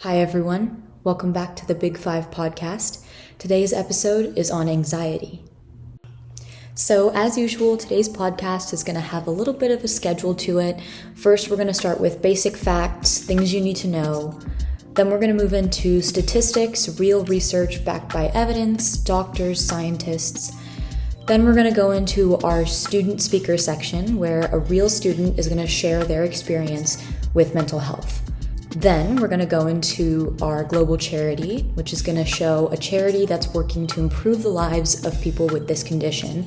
Hi everyone, welcome back to the Big Five podcast. Today's episode is on anxiety. So as usual, today's podcast is going to have a little bit of a schedule to it. First, we're going to start with basic facts, things you need to know. Then we're going to move into statistics, real research backed by evidence, doctors, scientists. Then we're going to go into our student speaker section where a real student is going to share their experience with mental health. Then we're going to go into our global charity, which is going to show a charity that's working to improve the lives of people with this condition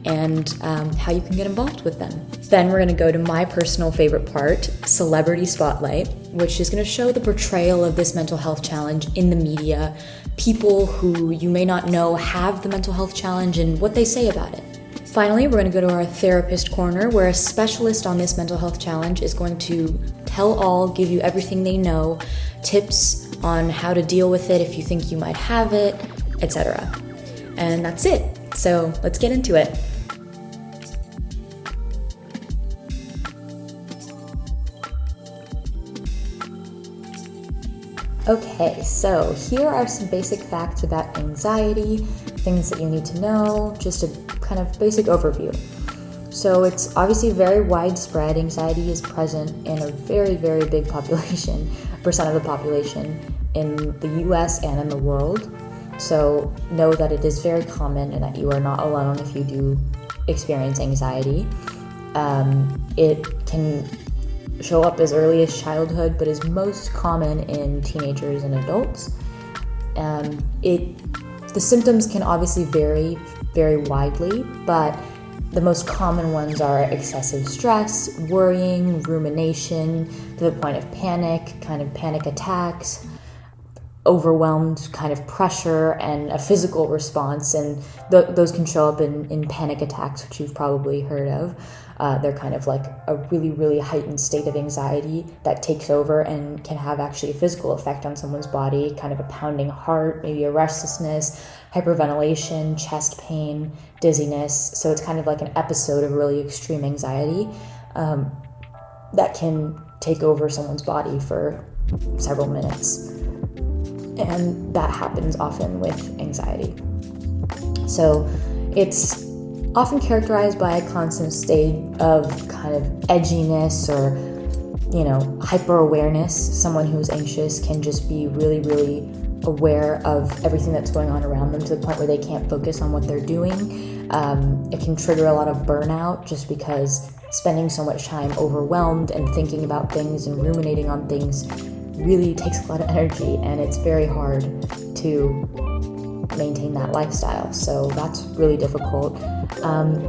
and how you can get involved with them. Then we're going to go to my personal favorite part, Celebrity Spotlight, which is going to show the portrayal of this mental health challenge in the media, people who you may not know have the mental health challenge and what they say about it. Finally, we're going to go to our therapist corner where a specialist on this mental health challenge is going to tell all, give you everything they know, tips on how to deal with it if you think you might have it, etc. And that's it. So let's get into it. Okay, so here are some basic facts about anxiety, things that you need to know, just a kind of basic overview. So it's obviously very widespread. Anxiety is present in a very, very big percent of the population in the US and in the world. So know that it is very common and that you are not alone if you do experience anxiety. It can show up as early as childhood, but is most common in teenagers and adults. The symptoms can obviously vary very widely, but the most common ones are excessive stress, worrying, rumination, to the point of panic, kind of panic attacks, overwhelmed kind of pressure, and a physical response. And those can show up in panic attacks, which you've probably heard of. They're kind of like a really, really heightened state of anxiety that takes over and can have actually a physical effect on someone's body, kind of a pounding heart, maybe a restlessness, hyperventilation, chest pain, dizziness. So it's kind of like an episode of really extreme anxiety that can take over someone's body for several minutes. And that happens often with anxiety. So it's often characterized by a constant state of kind of edginess or, hyper-awareness. Someone who's anxious can just be really, really aware of everything that's going on around them to the point where they can't focus on what they're doing. It can trigger a lot of burnout just because spending so much time overwhelmed and thinking about things and ruminating on things really takes a lot of energy, and it's very hard to maintain that lifestyle. So that's really difficult.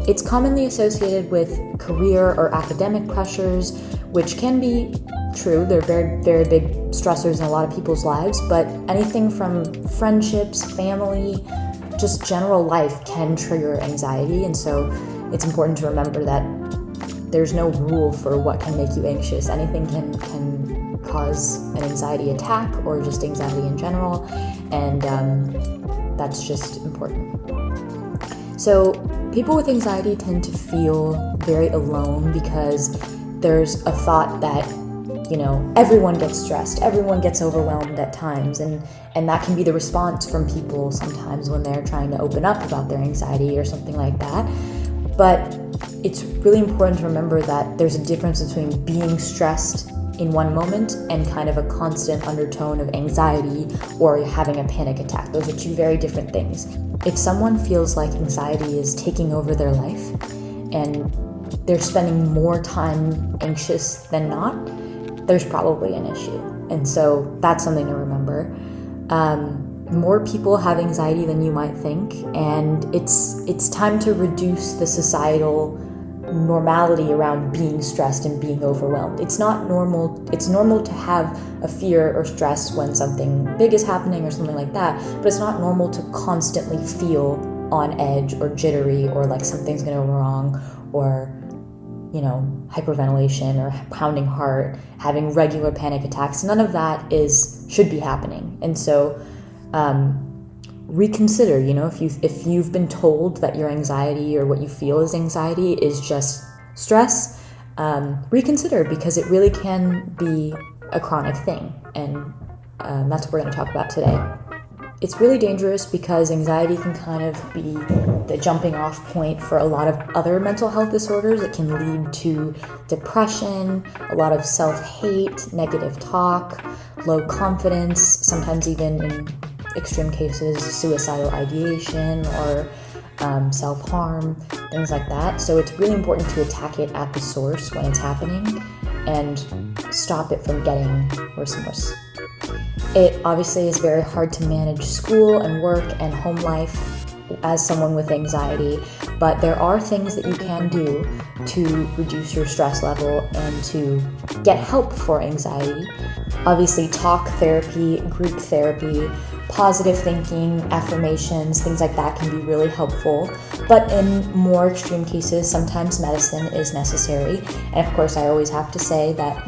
It's commonly associated with career or academic pressures, which can be true. They're very, very big stressors in a lot of people's lives, but anything from friendships, family, just general life can trigger anxiety. And so it's important to remember that there's no rule for what can make you anxious. Anything can cause an anxiety attack or just anxiety in general, and that's just important. So people with anxiety tend to feel very alone because there's a thought that, everyone gets stressed, everyone gets overwhelmed at times, and that can be the response from people sometimes when they're trying to open up about their anxiety or something like that. But it's really important to remember that there's a difference between being stressed in one moment and kind of a constant undertone of anxiety or having a panic attack. Those are two very different things. If someone feels like anxiety is taking over their life and they're spending more time anxious than not, there's probably an issue. And so that's something to remember. More people have anxiety than you might think, and it's time to reduce the societal normality around being stressed and being overwhelmed. It's not normal. It's normal to have a fear or stress when something big is happening or something like that, but it's not normal to constantly feel on edge or jittery or like something's going to go wrong or, hyperventilation or pounding heart, having regular panic attacks. None of that should be happening. And so reconsider, if you've been told that your anxiety or what you feel is anxiety is just stress, reconsider, because it really can be a chronic thing. And That's what we're going to talk about today. It's really dangerous because anxiety can kind of be the jumping off point for a lot of other mental health disorders. It can lead to depression, a lot of self-hate, negative talk, low confidence, sometimes even in extreme cases, suicidal ideation or self-harm, things like that. So it's really important to attack it at the source when it's happening and stop it from getting worse and worse. It obviously is very hard to manage school and work and home life as someone with anxiety, but there are things that you can do to reduce your stress level and to get help for anxiety. Obviously, talk therapy, group therapy, positive thinking, affirmations, things like that can be really helpful. But in more extreme cases, sometimes medicine is necessary. And of course, I always have to say that,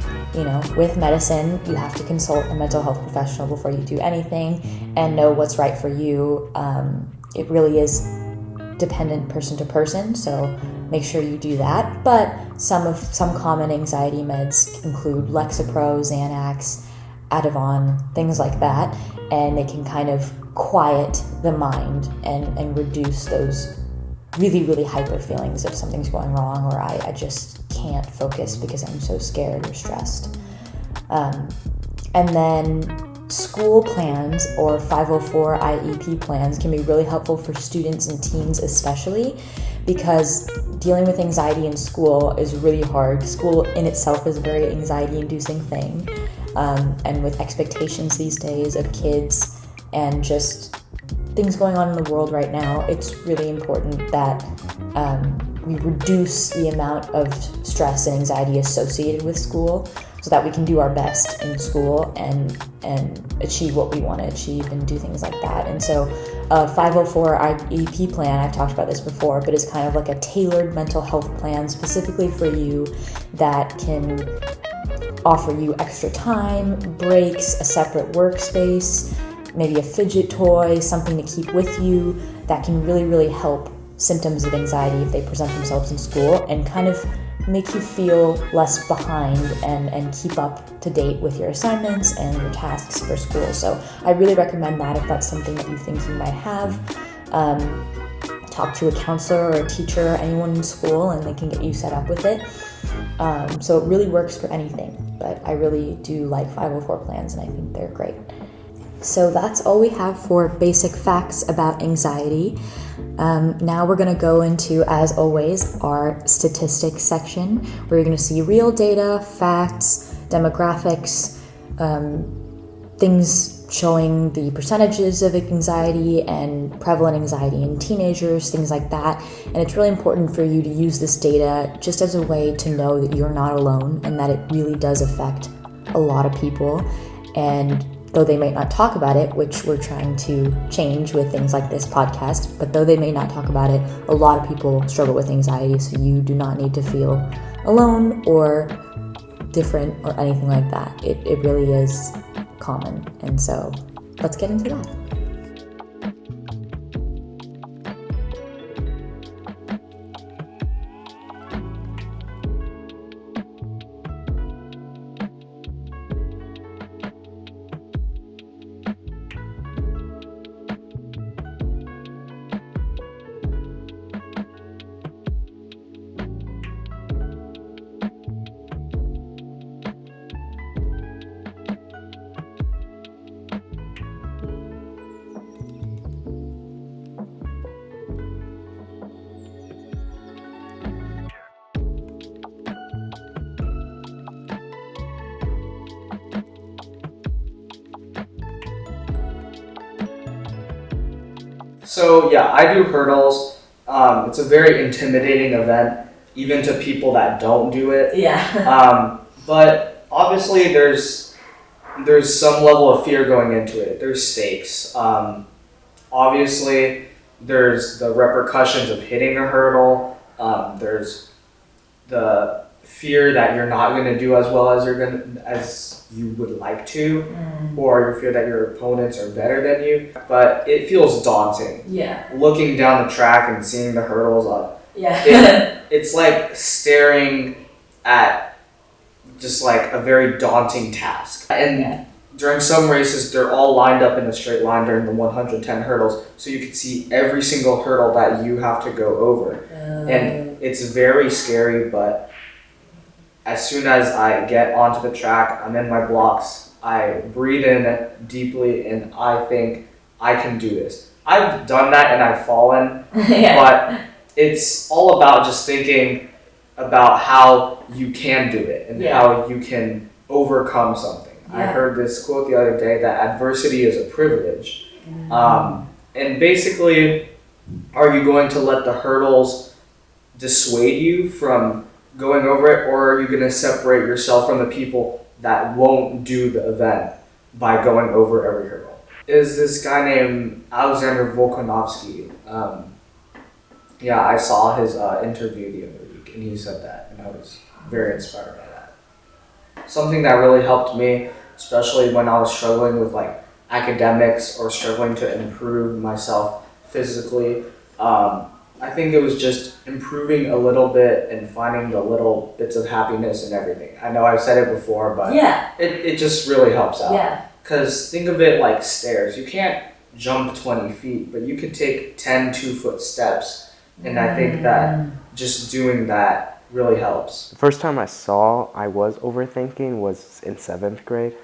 with medicine, you have to consult a mental health professional before you do anything and know what's right for you. It really is dependent person to person, so make sure you do that. But some common anxiety meds include Lexapro, Xanax, Ativan, things like that, and they can kind of quiet the mind and reduce those really, really hyper feelings if something's going wrong or I just can't focus because I'm so scared or stressed. And then school plans or 504 IEP plans can be really helpful for students and teens especially, because dealing with anxiety in school is really hard. School in itself is a very anxiety-inducing thing. And with expectations these days of kids and just things going on in the world right now, it's really important that we reduce the amount of stress and anxiety associated with school so that we can do our best in school and achieve what we want to achieve and do things like that. And so a 504 IEP plan, I've talked about this before, but it's kind of like a tailored mental health plan specifically for you that can offer you extra time, breaks, a separate workspace, maybe a fidget toy, something to keep with you that can really, really help symptoms of anxiety if they present themselves in school and kind of make you feel less behind and keep up to date with your assignments and your tasks for school. So I really recommend that if that's something that you think you might have. Talk to a counselor or a teacher or anyone in school and they can get you set up with it. So it really works for anything, but I really do like 504 plans and I think they're great. So that's all we have for basic facts about anxiety. Now we're going to go into, as always, our statistics section, where you're going to see real data, facts, demographics, things showing the percentages of anxiety and prevalent anxiety in teenagers, things like that. And it's really important for you to use this data just as a way to know that you're not alone and that it really does affect a lot of people. And though they may not talk about it, which we're trying to change with things like this podcast, but though they may not talk about it, a lot of people struggle with anxiety, so you do not need to feel alone or different or anything like that. It really is common, and so let's get into that. So yeah, I do hurdles. It's a very intimidating event, even to people that don't do it. Yeah. But obviously there's some level of fear going into it. There's stakes. Obviously there's the repercussions of hitting a hurdle. There's the fear that you're not going to do as well as you would like to, or you fear that your opponents are better than you. But it feels daunting. Yeah. Looking down the track and seeing the hurdles up. Yeah. It's like staring at just like a very daunting task. And during some races, they're all lined up in a straight line during the 110 hurdles, so you can see every single hurdle that you have to go over. And it's very scary, but as soon as I get onto the track, I'm in my blocks, I breathe in deeply, and I think I can do this. I've done that and I've fallen, but it's all about just thinking about how you can do it and how you can overcome something. I heard this quote the other day that adversity is a privilege. And basically, are you going to let the hurdles dissuade you from going over it, or are you going to separate yourself from the people that won't do the event by going over every hurdle? Is this guy named Alexander Volkanovsky. I saw his interview the other week, and he said that, and I was very inspired by that. Something that really helped me, especially when I was struggling with like academics or struggling to improve myself physically, I think it was just improving a little bit and finding the little bits of happiness in everything. I know I've said it before, but it just really helps out. Because think of it like stairs. You can't jump 20 feet, but you could take 10 2-foot steps. And I think that just doing that really helps. The first time I saw I was overthinking was in 7th grade.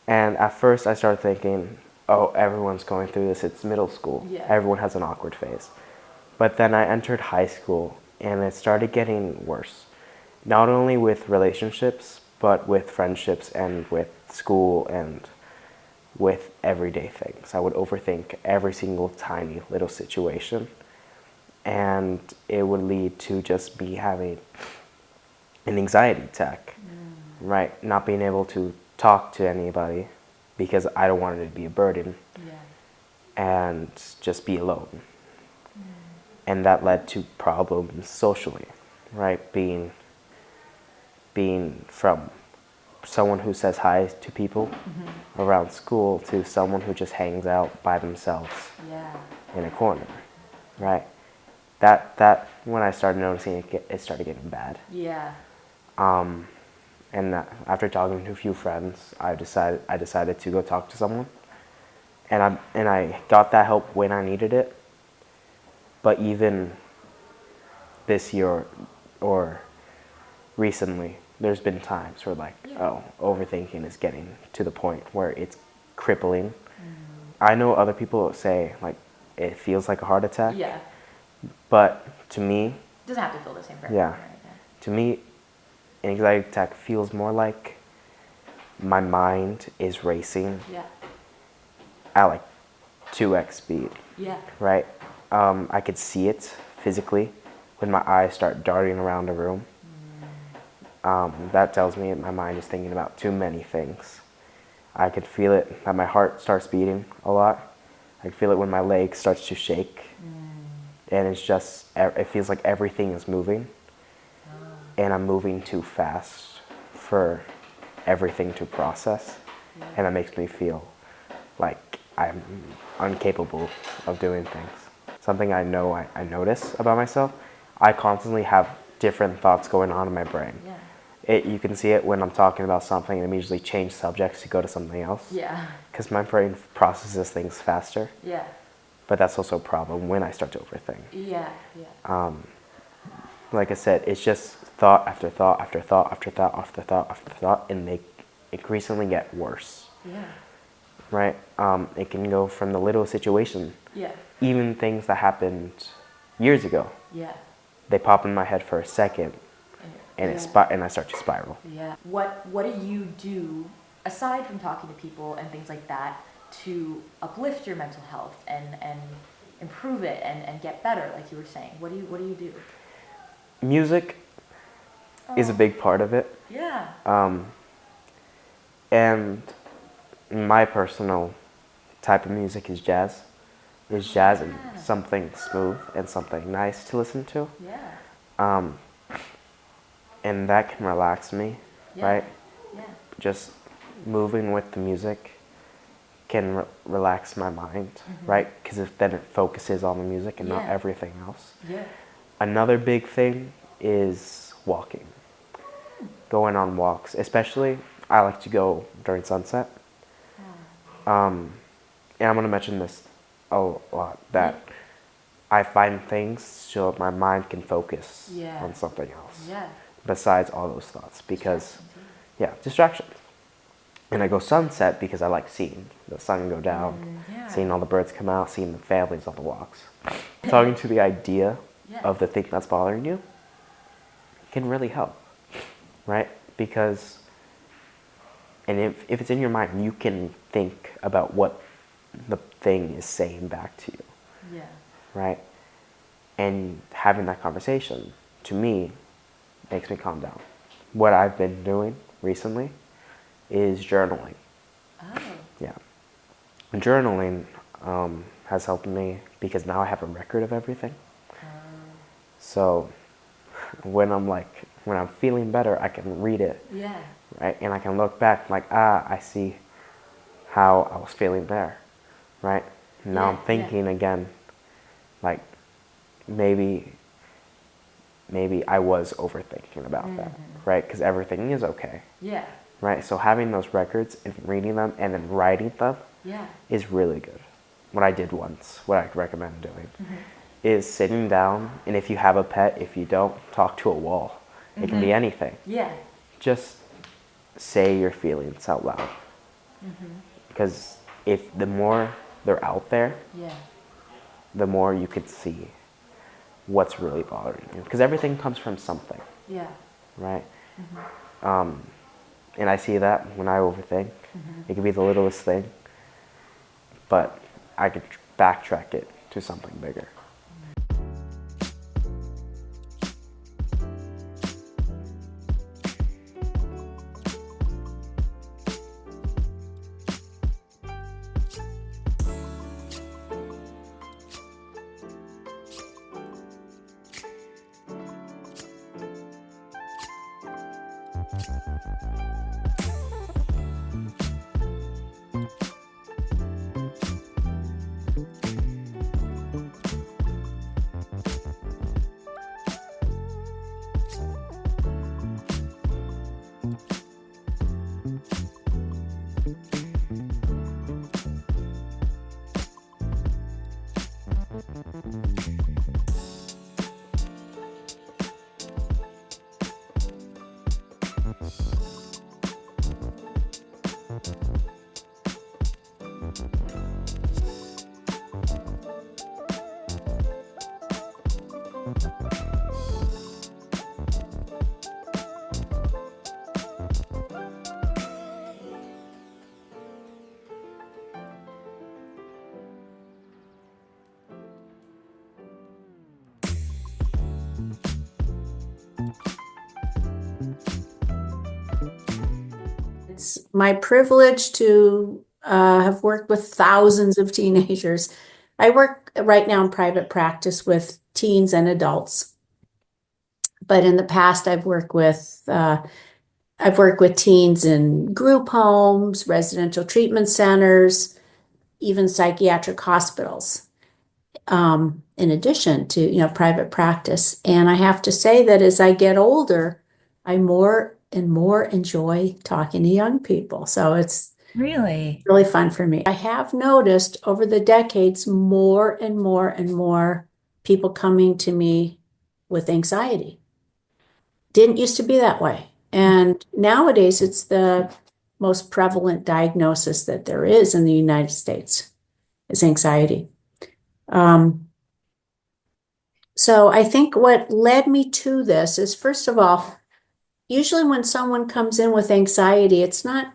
And at first I started thinking, oh, everyone's going through this. It's middle school. Everyone has an awkward phase. But then I entered high school and it started getting worse. Not only with relationships, but with friendships and with school and with everyday things. I would overthink every single tiny little situation. And it would lead to just me having an anxiety attack, right? Not being able to talk to anybody because I don't want it to be a burden and just be alone. And that led to problems socially, right? Being from someone who says hi to people around school to someone who just hangs out by themselves in a corner, right? That when I started noticing it started getting bad. And after talking to a few friends, I decided to go talk to someone, and I got that help when I needed it. But even this year or recently, there's been times where overthinking is getting to the point where it's crippling. I know other people say like it feels like a heart attack. But to me, it doesn't have to feel the same for everyone. To me, an anxiety attack feels more like my mind is racing at like 2x speed. Right? I could see it physically when my eyes start darting around a room. That tells me my mind is thinking about too many things. I could feel it that my heart starts beating a lot. I can feel it when my leg starts to shake. And it's just, it feels like everything is moving. And I'm moving too fast for everything to process. And that makes me feel like I'm incapable of doing things. Something I know I notice about myself, I constantly have different thoughts going on in my brain. You can see it when I'm talking about something and immediately change subjects to go to something else. Because my brain processes things faster. But that's also a problem when I start to overthink. Like I said, it's just thought after thought after thought after thought after thought after thought, and they increasingly get worse. Right? It can go from the little situation, even things that happened years ago. They pop in my head for a second, and and I start to spiral. What do you do aside from talking to people and things like that to uplift your mental health and improve it and get better, like you were saying? What do you do? Music is a big part of it. And my personal type of music is jazz. Is jazz and something smooth and something nice to listen to. And that can relax me, right? Just moving with the music can relax my mind, right? Because then it focuses on the music and not everything else. Another big thing is walking. Going on walks, especially I like to go during sunset And I'm going to mention this a lot, that I find things so my mind can focus on something else besides all those thoughts, because distractions. And I go sunset because I like seeing the sun go down, seeing all the birds come out, seeing the families on the walks. Talking to the idea of the thing that's bothering you can really help, right? Because, and if it's in your mind, you can think about what the thing is saying back to you, right? And having that conversation, to me, makes me calm down. What I've been doing recently is journaling. Yeah. Journaling has helped me because now I have a record of everything. So when I'm feeling better, I can read it. Right? And I can look back like, I see how I was feeling there. Right? Now I'm thinking again, like maybe I was overthinking about that. Right? Because everything is okay. Right? So having those records and reading them and then writing them is really good. What I did once, what I recommend doing, is sitting down, and if you have a pet, if you don't, talk to a wall. It can be anything. Just say your feelings out loud. Because if the more they're out there, the more you could see what's really bothering you. Because everything comes from something. Right? And I see that when I overthink. It can be the littlest thing, but I could backtrack it to something bigger. It's my privilege to have worked with thousands of teenagers. I work right now in private practice with teens and adults, but in the past I've worked with teens in group homes, residential treatment centers, even psychiatric hospitals. In addition to private practice, and I have to say that as I get older, I more and more enjoy talking to young people. So it's Really? really fun for me. I have noticed over the decades more and more and more people coming to me with anxiety. Didn't used to be that way. And nowadays it's the most prevalent diagnosis that there is in the United States is anxiety. So I think what led me to this is, first of all, usually when someone comes in with anxiety, it's not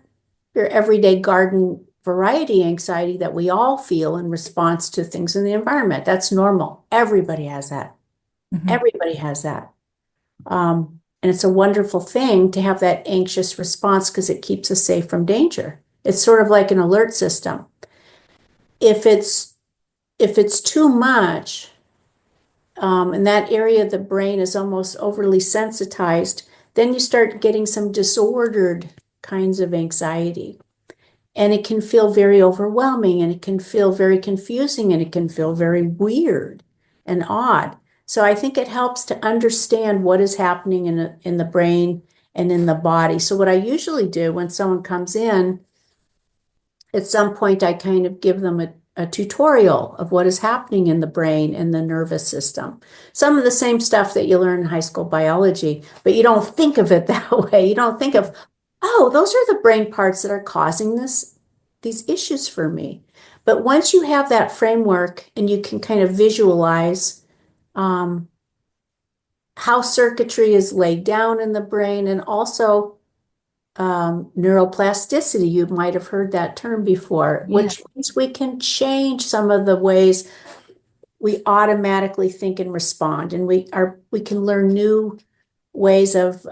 your everyday garden variety anxiety that we all feel in response to things in the environment. That's normal. Everybody has that. Everybody has that. And it's a wonderful thing to have that anxious response because it keeps us safe from danger. It's sort of like an alert system. If it's too much, and that area of the brain is almost overly sensitized, then you start getting some disordered kinds of anxiety. And it can feel very overwhelming, and it can feel very confusing, and it can feel very weird and odd. So I think it helps to understand what is happening in the brain and in the body. So what I usually do when someone comes in at some point, I kind of give them a tutorial of what is happening in the brain and the nervous system. Some of the same stuff that you learn in high school biology, but you don't think of it that way. You don't think of, oh, those are the brain parts that are causing these issues for me. But once you have that framework and you can kind of visualize how circuitry is laid down in the brain, and also neuroplasticity. You might have heard that term before, which means we can change some of the ways we automatically think and respond, and we can learn new ways of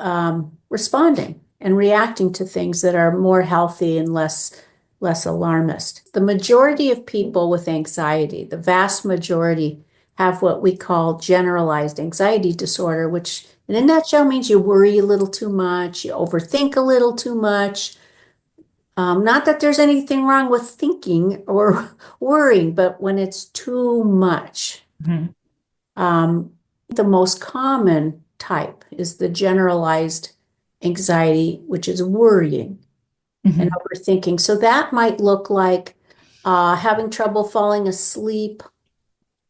responding and reacting to things that are more healthy and less alarmist. The majority of people with anxiety, the vast majority, have what we call generalized anxiety disorder, which in a nutshell means you worry a little too much, you overthink a little too much. Not that there's anything wrong with thinking or worrying, but when it's too much. The most common type is the generalized anxiety, which is worrying and overthinking. So that might look like having trouble falling asleep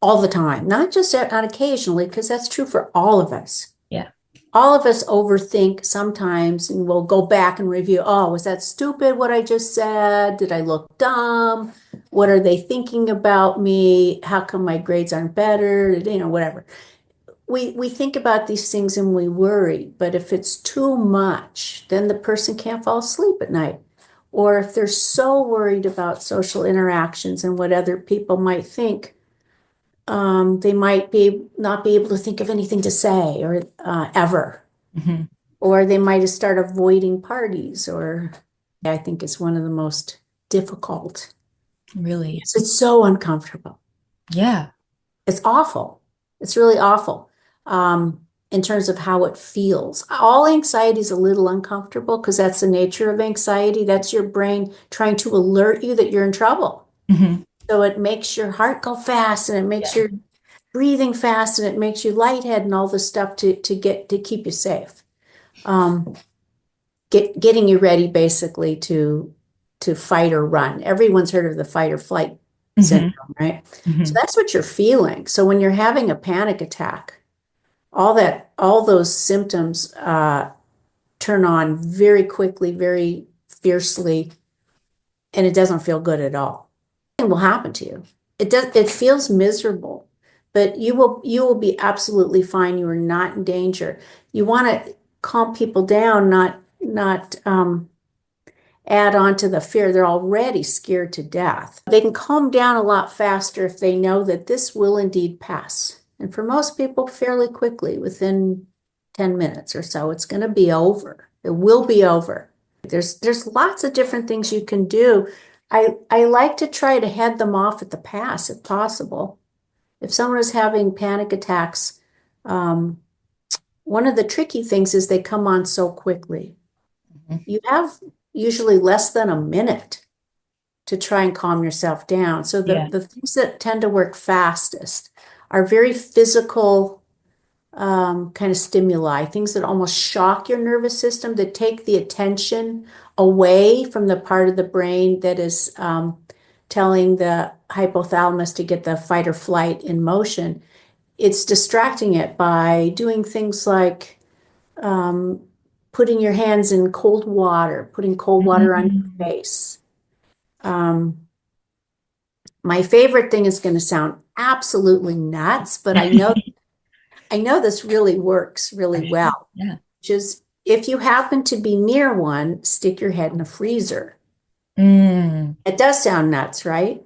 all the time, not just on occasionally, because that's true for all of us. Yeah. All of us overthink sometimes, and we'll go back and review, oh, was that stupid what I just said? Did I look dumb? What are they thinking about me? How come my grades aren't better? Whatever. We think about these things and we worry, but if it's too much, then the person can't fall asleep at night. Or if they're so worried about social interactions and what other people might think, they might not be able to think of anything to say or ever. Or they might start avoiding parties, or I think it's one of the most difficult. Really? It's so uncomfortable. Yeah. It's awful. It's really awful in terms of how it feels. All anxiety is a little uncomfortable because that's the nature of anxiety. That's your brain trying to alert you that you're in trouble. So it makes your heart go fast, and it makes your breathing fast, and it makes you lightheaded and all this stuff to keep you safe. Getting you ready basically to fight or run. Everyone's heard of the fight or flight syndrome, right? So that's what you're feeling. So when you're having a panic attack, all those symptoms turn on very quickly, very fiercely, and it doesn't feel good at all. Will happen to you. It feels miserable, but you will be absolutely fine. You are not in danger. You want to calm people down, not add on to the fear. They're already scared to death. They can calm down a lot faster if they know that this will indeed pass. And for most people, fairly quickly, within 10 minutes or so, it's going to be over. It will be over. There's lots of different things you can do. I like to try to head them off at the pass if possible. If someone is having panic attacks, one of the tricky things is they come on so quickly. You have usually less than a minute to try and calm yourself down. So the things that tend to work fastest are very physical kind of stimuli, things that almost shock your nervous system, that take the attention away from the part of the brain that is telling the hypothalamus to get the fight or flight in motion. It's distracting it by doing things like putting your hands in cold water, putting cold water on your face. My favorite thing is going to sound absolutely nuts, but I know this really works really well. Yeah. Which is, if you happen to be near one, stick your head in a freezer. It does sound nuts, right?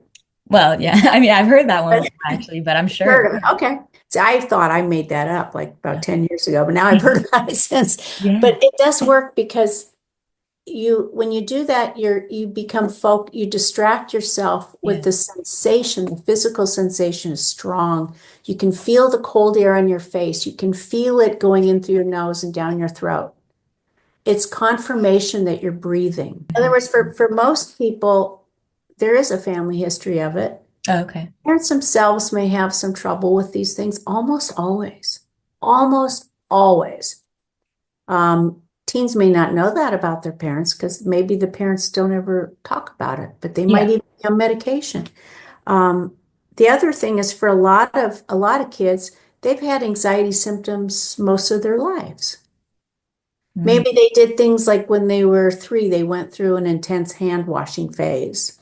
Well, yeah. I mean, I've heard that one actually, but I'm sure. Okay. So I thought I made that up like about 10 years ago, but now I've heard about it since. Yeah. But it does work because when you do that, you become you distract yourself with the sensation. The physical sensation is strong. You can feel the cold air on your face. You can feel it going in through your nose and down your throat. It's confirmation that you're breathing. In other words, for most people, there is a family history of it. Oh, okay. Parents themselves may have some trouble with these things almost always. Almost always. teens may not know that about their parents because maybe the parents don't ever talk about it, but they might Yeah. even be on medication. The other thing is for a lot of kids, they've had anxiety symptoms most of their lives. Mm. Maybe they did things like when they were 3, they went through an intense hand washing phase.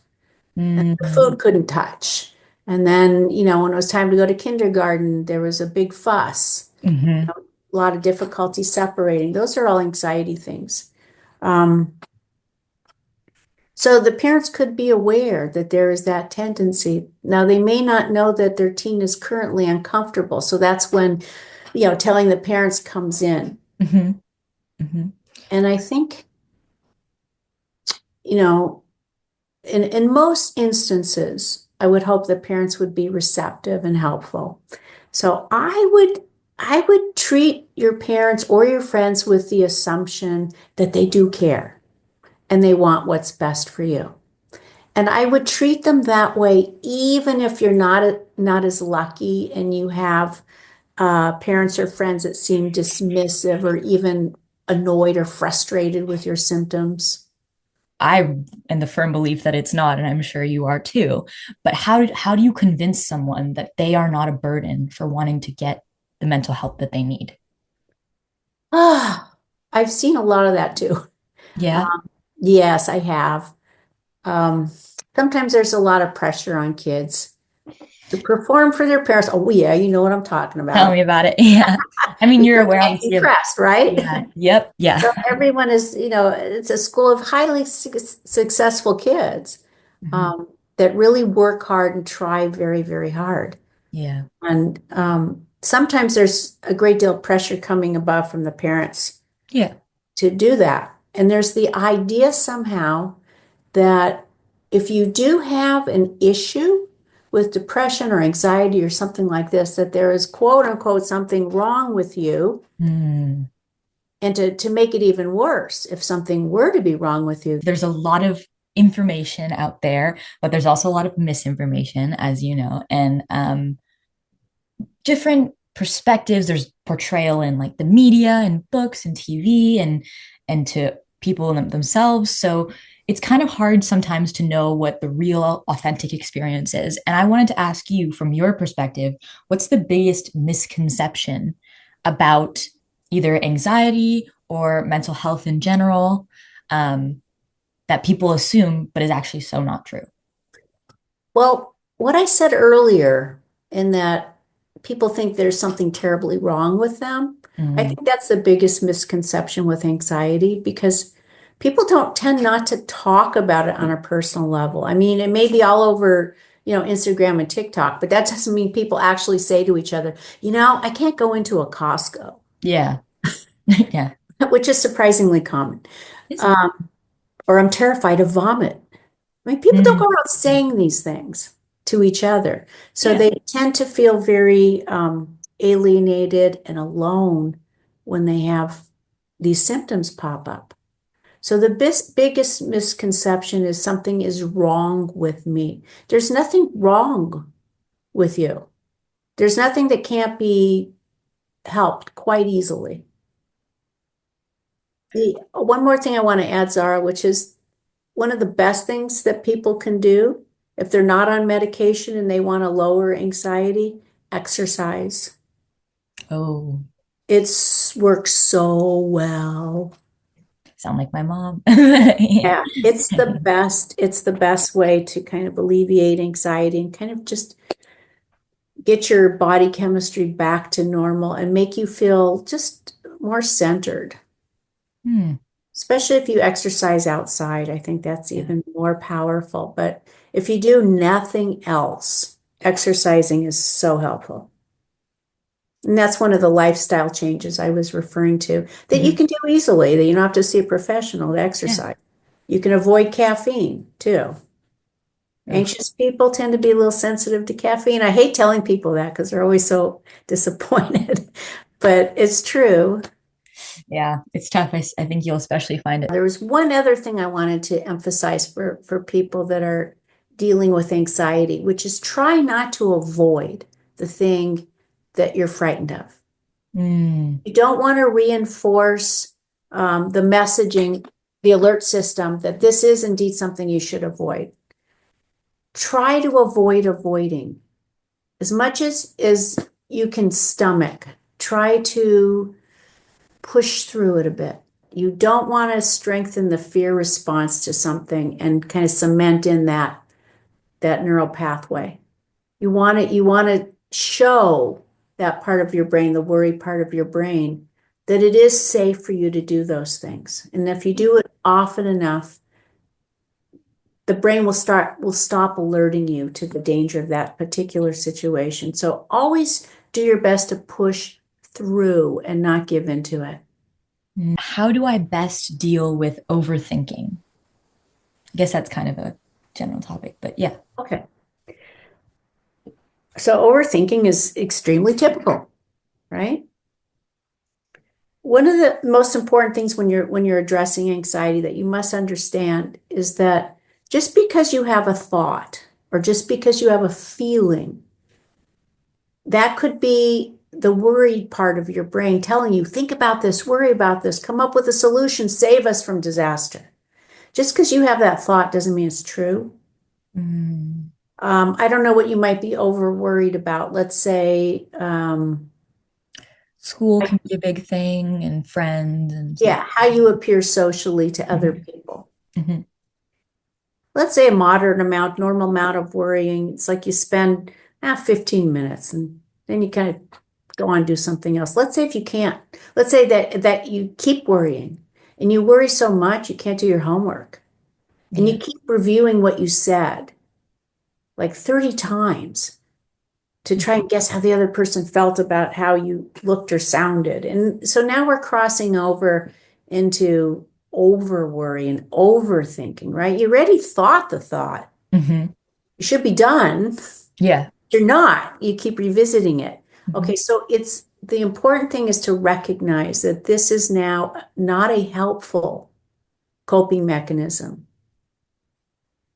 The Mm. food couldn't touch. And then, when it was time to go to kindergarten, there was a big fuss, Hmm. a lot of difficulty separating. Those are all anxiety things. Um, so the parents could be aware that there is that tendency. Now, they may not know that their teen is currently uncomfortable. So that's when, telling the parents comes in. Hmm. Hmm. And I think, you know, in most instances, I would hope that parents would be receptive and helpful. So I would treat your parents or your friends with the assumption that they do care and they want what's best for you. And I would treat them that way, even if you're not as lucky and you have parents or friends that seem dismissive or even annoyed or frustrated with your symptoms. I am the firm belief that it's not, and I'm sure you are too. But how do you convince someone that they are not a burden for wanting to get the mental help that they need? Ah, I've seen a lot of that too. Yeah. Yes, I have. Um, Sometimes there's a lot of pressure on kids to perform for their parents. Oh, yeah, you know what I'm talking Tell about. me about it. Yeah. I mean, you're Because aware, they can't be obviously, of, pressed, right? yeah. Yep. Yeah. So everyone is, it's a school of highly successful kids Mhm. that really work hard and try very, very hard. Yeah. And sometimes there's a great deal of pressure coming above from the parents Yeah. to do that. And there's the idea somehow that if you do have an issue with depression or anxiety or something like this, that there is quote unquote something wrong with you. Hmm. And to make it even worse, if something were to be wrong with you. There's a lot of information out there, but there's also a lot of misinformation, as you know, and different perspectives. There's portrayal in like the media and books and TV and to people themselves. So it's kind of hard sometimes to know what the real authentic experience is. And I wanted to ask you, from your perspective, what's the biggest misconception about either anxiety or mental health in general, um, that people assume, but is actually so not true? Well, what I said earlier, in that people think there's something terribly wrong with them, I Mm, think that's the biggest misconception with anxiety because people don't tend not to talk about it on a personal level. I mean, it may be all over, Instagram and TikTok, but that doesn't mean people actually say to each other, I can't go into a Costco, yeah. Yeah. which is surprisingly common. Is it? Um, or I'm terrified of vomit. I mean, people don't Mm, go around saying these things to each other. So yeah. they tend to feel very alienated and alone when they have these symptoms pop up. So the biggest misconception is something is wrong with me. There's nothing wrong with you. There's nothing that can't be helped quite easily. One more thing I want to add, Zara, which is one of the best things that people can do if they're not on medication and they want to lower anxiety, exercise. Oh, It works so well. sound like my mom. Yeah. Yeah, it's the best. It's the best way to kind of alleviate anxiety and kind of just get your body chemistry back to normal and make you feel just more centered. Hmm. Especially if you exercise outside, I think that's Yeah. even more powerful. But if you do nothing else, exercising is so helpful. And that's one of the lifestyle changes I was referring to that you Mhm. can do easily, that you don't have to see a professional to Yeah. exercise. You can avoid caffeine too. Ugh. Anxious people tend to be a little sensitive to caffeine. I hate telling people that because they're always so disappointed, but it's true. Yeah. It's tough. I think you'll especially find it. There was one other thing I wanted to emphasize for people that are dealing with anxiety, which is try not to avoid the thing that you're frightened of. Mm, You don't want to reinforce the messaging, the alert system that this is indeed something you should avoid. Try to avoid avoiding as much as you can stomach. Try to push through it a bit. You don't want to strengthen the fear response to something and kind of cement in that neural pathway. You want to show that part of your brain, the worry part of your brain, that it is safe for you to do those things. And if you do it often enough, the brain will stop alerting you to the danger of that particular situation. So always do your best to push through and not give into it. How do I best deal with overthinking? I guess that's kind of a general topic, but yeah. Okay. So overthinking is extremely typical, right? One of the most important things when you're addressing anxiety that you must understand is that just because you have a thought or just because you have a feeling, that could be the worried part of your brain telling you, think about this, worry about this, come up with a solution, save us from disaster. Just because you have that thought doesn't mean it's true. I don't know what you might be over worried about. Let's say, school can be a big thing and friends and yeah, how you appear socially to other people. Mm-hmm. Let's say a normal amount of worrying. It's like you spend 15 minutes and then you kind of go on and do something else. Let's say if you can't, let's say that you keep worrying and you worry so much you can't do your homework and you keep reviewing what you said like 30 times to try and guess how the other person felt about how you looked or sounded. And so now we're crossing over into over worry and overthinking, right? You already thought the thought. Mm-hmm. You should be done. Yeah. You're not. You keep revisiting it. Mm-hmm. Okay, so the important thing is to recognize that this is now not a helpful coping mechanism.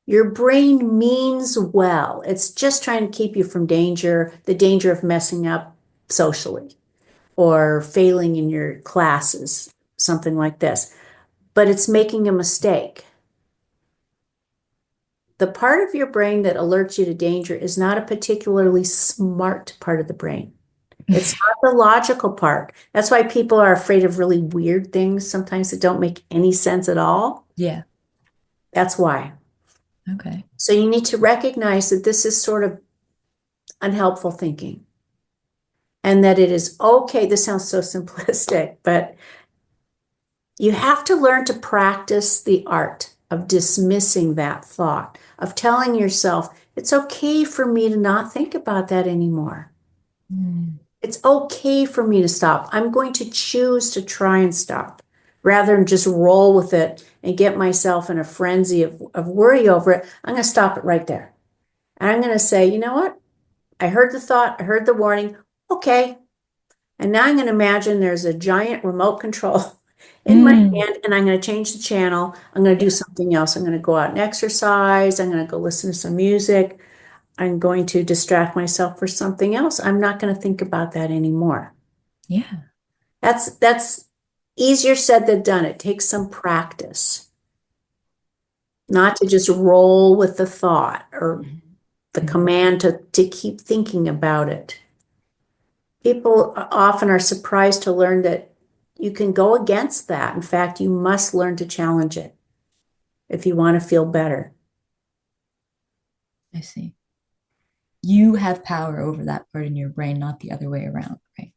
Your brain means well. It's just trying to keep you from the danger of messing up socially or failing in your classes, something like this. But it's making a mistake. The part of your brain that alerts you to danger is not a particularly smart part of the brain. It's not the logical part. That's why people are afraid of really weird things sometimes that don't make any sense at all. Yeah. That's why. Okay. So you need to recognize that this is sort of unhelpful thinking and that it is okay. This sounds so simplistic, but you have to learn to practice the art of dismissing that thought, of telling yourself, it's okay for me to not think about that anymore. It's okay for me to stop. I'm going to choose to try and stop rather than just roll with it and get myself in a frenzy of worry over it. I'm going to stop it right there. And I'm going to say, you know what? I heard the thought, I heard the warning. Okay. And now I'm going to imagine there's a giant remote control in my hand and I'm going to change the channel. I'm going to do something else. I'm going to go out and exercise. I'm going to go listen to some music. I'm going to distract myself for something else. I'm not going to think about that anymore. Yeah. That's easier said than done. It takes some practice. Not to just roll with the thought or the command to keep thinking about it. People often are surprised to learn that you can go against that. In fact, you must learn to challenge it if you want to feel better. I see. You have power over that part in your brain, not the other way around, right?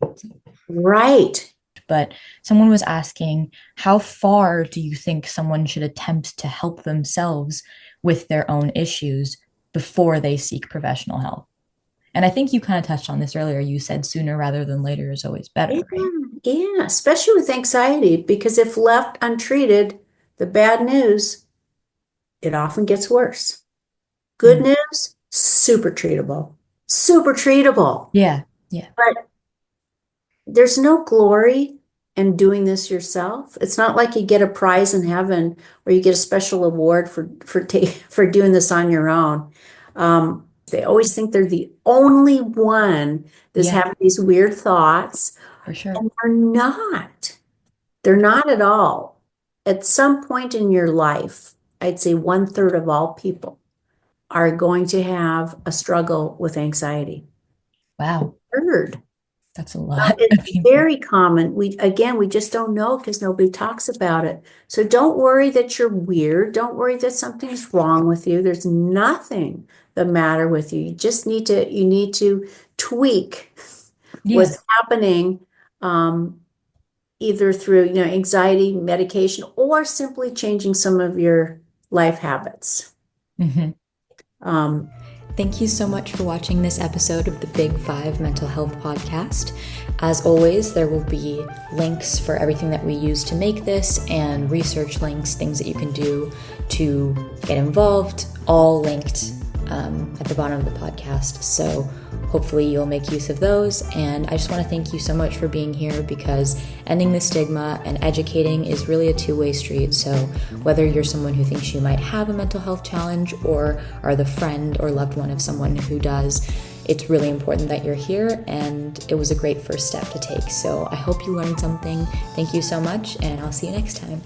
Right. But someone was asking, how far do you think someone should attempt to help themselves with their own issues before they seek professional help? And I think you kind of touched on this earlier. You said sooner rather than later is always better, right? Yeah, especially with anxiety, because if left untreated, the bad news, it often gets worse. Good news, super treatable. Super treatable. Yeah, yeah. But there's no glory in doing this yourself. It's not like you get a prize in heaven or you get a special award for doing this on your own. They always think they're the only one that's having these weird thoughts. For sure. And they're not. They're not at all. At some point in your life, I'd say 1/3 of all people are going to have a struggle with anxiety. Wow. Third. That's a lot. It's very common. We just don't know because nobody talks about it. So don't worry that you're weird. Don't worry that something's wrong with you. There's nothing the matter with you. You need to tweak what's happening, either through, anxiety medication or simply changing some of your life habits. Thank you so much for watching this episode of the Big Five Mental Health Podcast. As always, there will be links for everything that we use to make this and research links, things that you can do to get involved, all linked at the bottom of the podcast. So hopefully you'll make use of those. And I just want to thank you so much for being here, because ending the stigma and educating is really a two-way street. So whether you're someone who thinks you might have a mental health challenge or are the friend or loved one of someone who does, it's really important that you're here, and it was a great first step to take. So I hope you learned something. Thank you so much, and I'll see you next time.